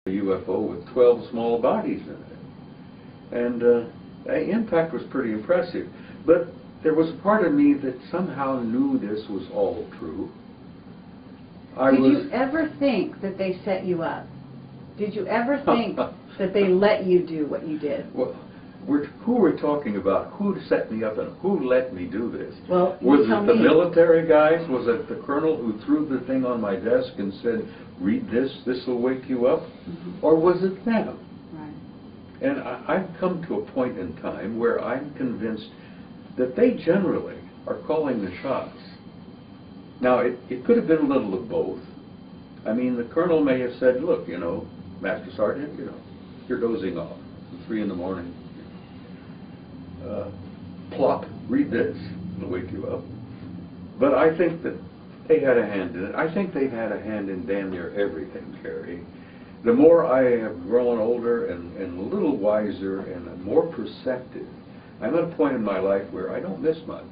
a UFO with 12 small bodies in it. And the impact was pretty impressive. But there was a part of me that somehow knew this was all true. Did you ever think that they set you up? Did you ever think that they let you do what you did? Well, who we're talking about? Who set me up and who let me do this? Well, was it the military guys? Was it the colonel who threw the thing on my desk and said, "Read this, this will wake you up"? Or was it them? Right. And I've come to a point in time where I'm convinced that they generally are calling the shots. Now, it could have been a little of both. I mean, the colonel may have said, "Look, you know, Master Sergeant, you know, you're dozing off at 3 in the morning. Plop, read this, it'll wake you up." But I think that they had a hand in it. I think they've had a hand in damn near everything, Carrie. The more I have grown older and a little wiser and more perceptive, I'm at a point in my life where I don't miss much.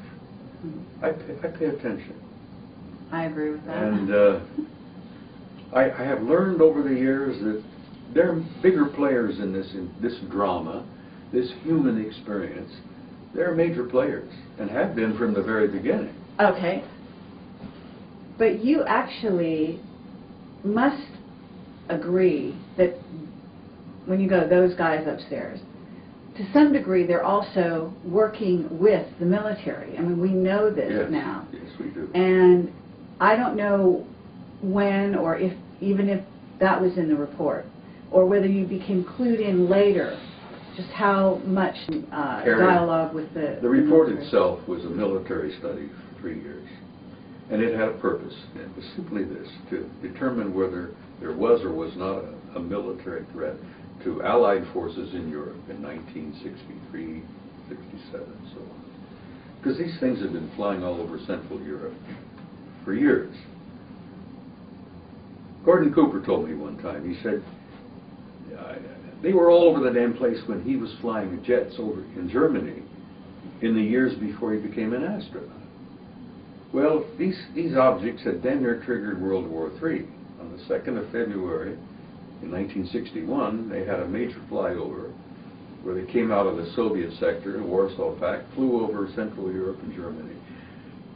I pay attention. I agree with that. And I have learned over the years that there are bigger players in this drama, this human experience. They're major players and have been from the very beginning. Okay. But you actually must agree that when you go, those guys upstairs, to some degree they're also working with the military. I mean, we know this now. Yes, we do. And I don't know when or if, even if that was in the report, or whether you became clued in later, just how much dialogue with the report military. itself was a military study for 3 years. And it had a purpose. It was simply this, to determine whether there was or was not a military threat to Allied forces in Europe in 1963, 67, and so on. Because these things had been flying all over Central Europe for years. Gordon Cooper told me one time, he said, they were all over the damn place when he was flying jets over in Germany in the years before he became an astronaut. Well, these objects had damn near triggered World War III. On the 2nd of February in 1961, they had a major flyover where they came out of the Soviet sector, the Warsaw Pact, flew over Central Europe and Germany.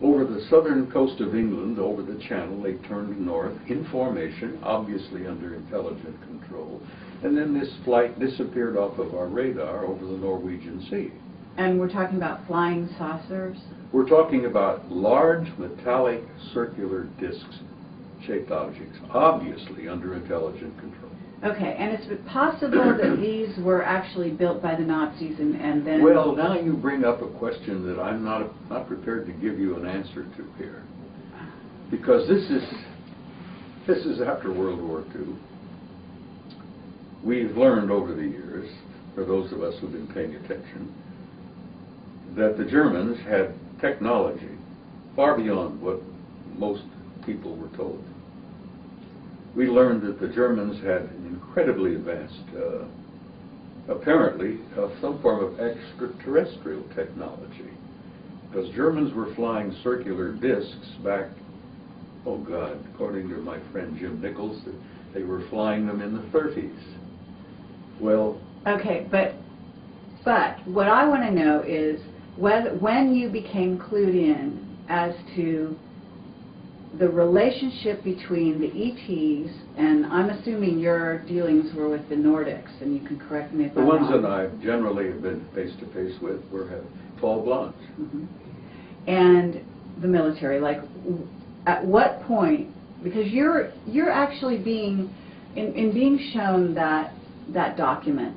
Over the southern coast of England, over the Channel, they turned north in formation, obviously under intelligent control. And then this flight disappeared off of our radar over the Norwegian Sea. And we're talking about flying saucers? We're talking about large metallic circular disc-shaped objects, obviously under intelligent control. Okay, and is it possible that these were actually built by the Nazis and then... Well, now you bring up a question that I'm not prepared to give you an answer to here. Because this is after World War II. We've learned over the years, for those of us who've been paying attention, that the Germans had technology far beyond what most people were told. We learned that the Germans had an incredibly advanced, apparently, some form of extraterrestrial technology. Because Germans were flying circular discs back, oh God, according to my friend Jim Nichols, they were flying them in the 30s. Well... Okay, but what I want to know is when you became clued in as to the relationship between the ETs, and I'm assuming your dealings were with the Nordics, and you can correct me if I'm wrong. The ones that I generally have been face-to-face with were tall blondes. And the military, like, at what point, because you're actually being, in being shown that document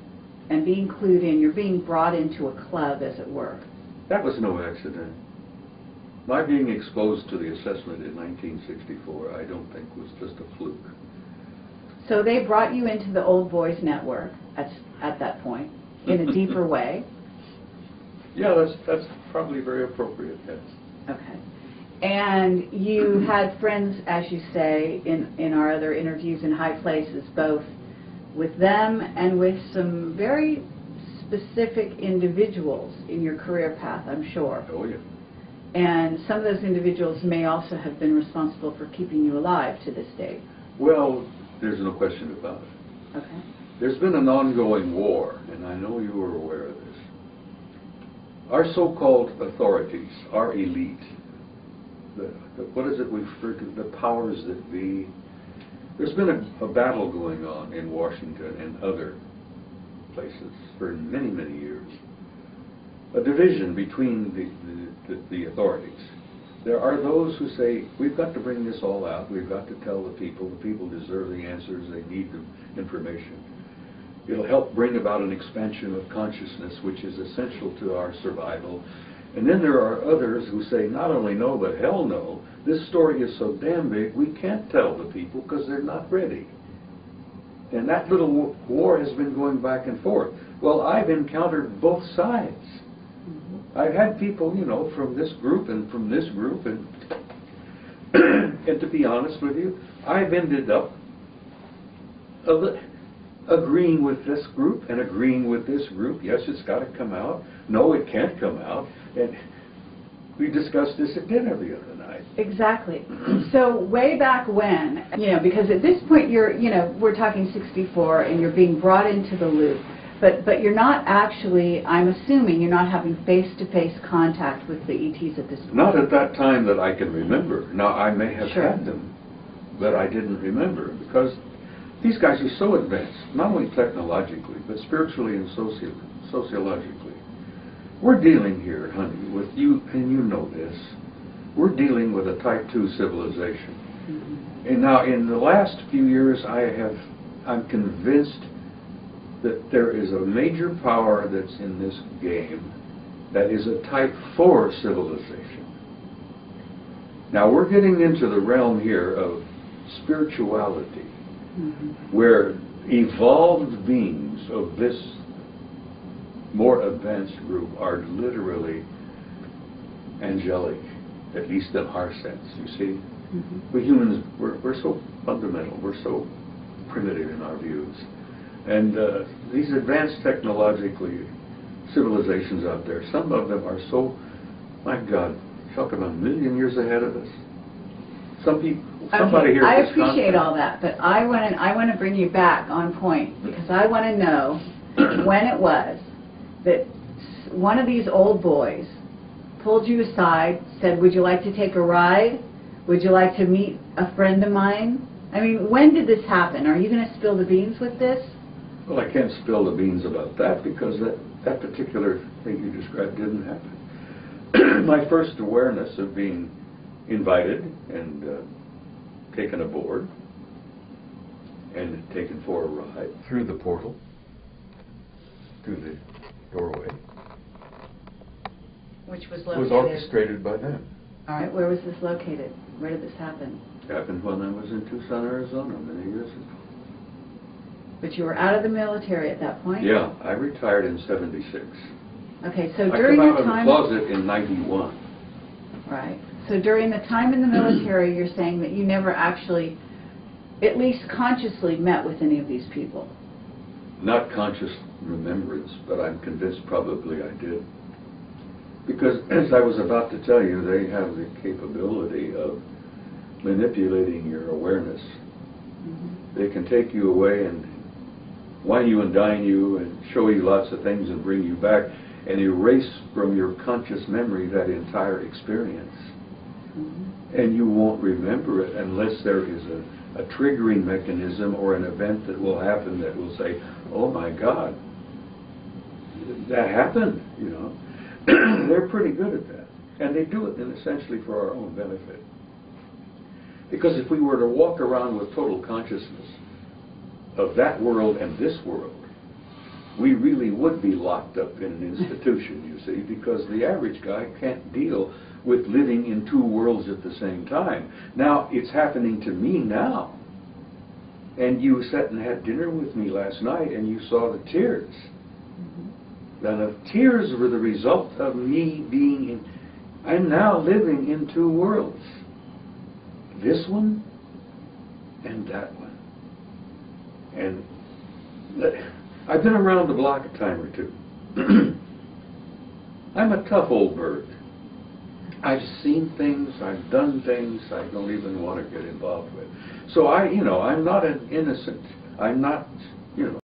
and being clued in, you're being brought into a club, as it were. That was no accident. My being exposed to the assessment in 1964, I don't think was just a fluke. So they brought you into the Old Boys Network at that point, in a deeper way. Yeah, that's probably very appropriate, yes. Okay. And you had friends, as you say, in our other interviews in high places, both with them and with some very specific individuals in your career path, I'm sure. Oh, yeah. And some of those individuals may also have been responsible for keeping you alive to this day. Well, there's no question about it. Okay. There's been an ongoing war, and I know you are aware of this. Our so-called authorities, our elite, what is it we refer to, the powers that be, there's been a battle going on in Washington and other places for many, many years. A division between the authorities. There are those who say, we've got to bring this all out, we've got to tell the people deserve the answers, they need the information. It'll help bring about an expansion of consciousness, which is essential to our survival. And then there are others who say, not only no, but hell no, this story is so damn big, we can't tell the people because they're not ready. And that little war has been going back and forth. Well, I've encountered both sides. I've had people, you know, from this group and from this group, and and to be honest with you, I've ended up agreeing with this group and agreeing with this group. Yes, it's got to come out. No, it can't come out. And we discussed this at dinner the other night. Exactly. So way back when, you know, because at this point you're, you know, we're talking 64 and you're being brought into the loop. But you're not actually, I'm assuming, you're not having face-to-face contact with the ETs at this point. Not at that time that I can remember. Now, I may have Sure. had them, but I didn't remember because these guys are so advanced, not only technologically, but spiritually and sociologically. We're dealing here, honey, with you, and you know this, we're dealing with a Type 2 civilization. Mm-hmm. And now, in the last few years, I'm convinced that there is a major power that's in this game that is a Type 4 civilization. Now we're getting into the realm here of spirituality, where evolved beings of this more advanced group are literally angelic, at least in our sense, you see. We humans, we're so fundamental, we're so primitive in our views. And these advanced technologically civilizations out there, some of them are so, my God, talk about a million years ahead of us. Somebody here. I appreciate all that, but I want to bring you back on point because I want to know when it was that one of these old boys pulled you aside, said, "Would you like to take a ride? Would you like to meet a friend of mine?" I mean, when did this happen? Are you going to spill the beans with this? Well, I can't spill the beans about that because that particular thing you described didn't happen. My first awareness of being invited and taken aboard and taken for a ride through the portal to the doorway Which was located? was orchestrated by them. All right, where was this located? Where did this happen? It happened when I was in Tucson, Arizona many years ago. But you were out of the military at that point? Yeah, I retired in '76. Okay, so during I the came out time... of the closet in '91. Right. So during the time in the military, you're saying that you never actually, at least consciously, met with any of these people? Not conscious remembrance, but I'm convinced probably I did. Because, as I was about to tell you, they have the capability of manipulating your awareness. They can take you away and wine you and dine you and show you lots of things and bring you back and erase from your conscious memory that entire experience. And you won't remember it unless there is a triggering mechanism or an event that will happen that will say, oh my God, that happened, you know. They're pretty good at that. And they do it essentially for our own benefit. Because if we were to walk around with total consciousness of that world and this world, we really would be locked up in an institution, you see, because the average guy can't deal with living in two worlds at the same time. Now, it's happening to me now. And you sat and had dinner with me last night and you saw the tears. And the tears were the result of me being in, I'm now living in two worlds. This one and that one. And I've been around the block a time or two. I'm a tough old bird. I've seen things, I've done things I don't even want to get involved with. So I'm not an innocent. I'm not you know.